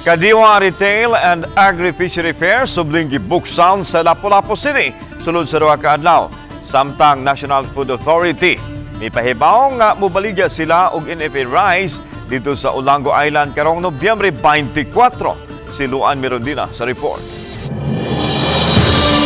Kadiwa Retail and Agri-Fishery Fair subling gibuksan sa Lapu-Lapu City sulod sa duha ka adlaw. Samtang National Food Authority mipahibaw nga mobaligya sila og NFA rice dito sa Olango Island karong Nobyembre 24. Siluan Mirondina sa report.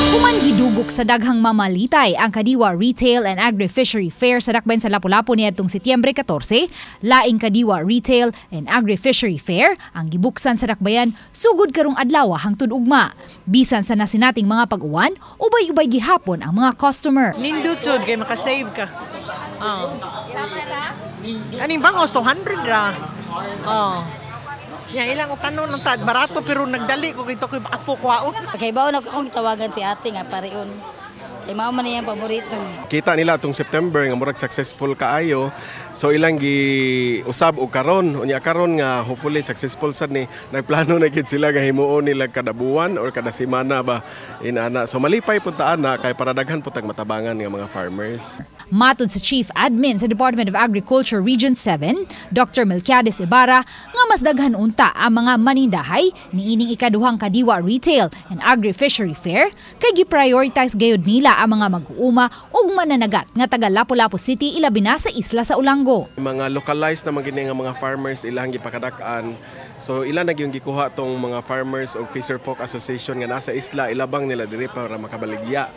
Human gidugok sa daghang mamalitay ang Kadiwa Retail and Agri-Fishery Fair sa dakbayan sa Lapu-Lapu niadtong Setyembre 14, laing Kadiwa Retail and Agri-Fishery Fair ang gibuksan sa dakbayan sugod karong adlaw hangtod ugma. Bisan sa nasinating mga pag-uwan, ubay-ubay gihapon ang mga customer. Nindot jud kay makasave ka. Aning bangos 200 ra. Ilang tanong ng tad barato pero nagdali ko kito ko apo kwaon. Okay, bao na akong tawagan si ate nga pareon. Kay mao man niyang paborito. Kita nila atong September nga murag successful kaayo. So ilang gi usab og karon, unya karon nga hopefully successful sad ni. Nagplano na gid sila nga himuon nila kada buwan or kada semana ba inana. So malipay pud ta ana kay para daghan pud tag matabangan nga mga farmers. Matod sa Chief Admin sa Department of Agriculture Region 7, Dr. Melquiades Ibarra, nga mas daghan unta ang mga manindahay niining ikaduhang Kadiwa Retail and Agri-Fishery Fair kay gi-prioritize gayud nila ang mga mag-uuma ug mananagat nga taga Lapu-Lapu City ilabi na sa isla sa Olango. Mga localized na mga mga farmers ilang gipakadak-an. So ilan na gyung gikuha tong mga farmers o Fisher Folk Association nga nasa isla ilabang nila diri para makabaligya.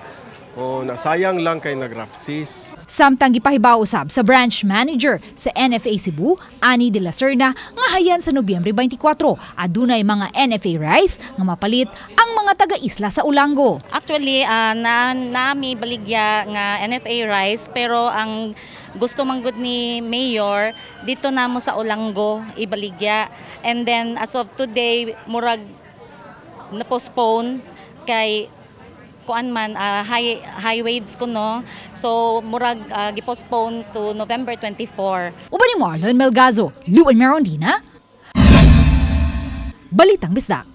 Nasayang lang kay nagrafsis. Samtang gipahibaw usab sa branch manager sa NFA Cebu, Ani de la Serna, nga hayan sa Nobyembre 24, adunay mga NFA rice nga mapalit ang mga taga-isla sa Olango. Actually, nami baligya nga NFA rice pero ang gusto manggod ni Mayor dito namo sa Olango ibaligya. And then as of today, murag na-postpone kay kuan man high waves kuno, so murag gipostpone to November 24. Uban ni Marlon Melgazo, Luan Mirondina, Balitang Bisdak.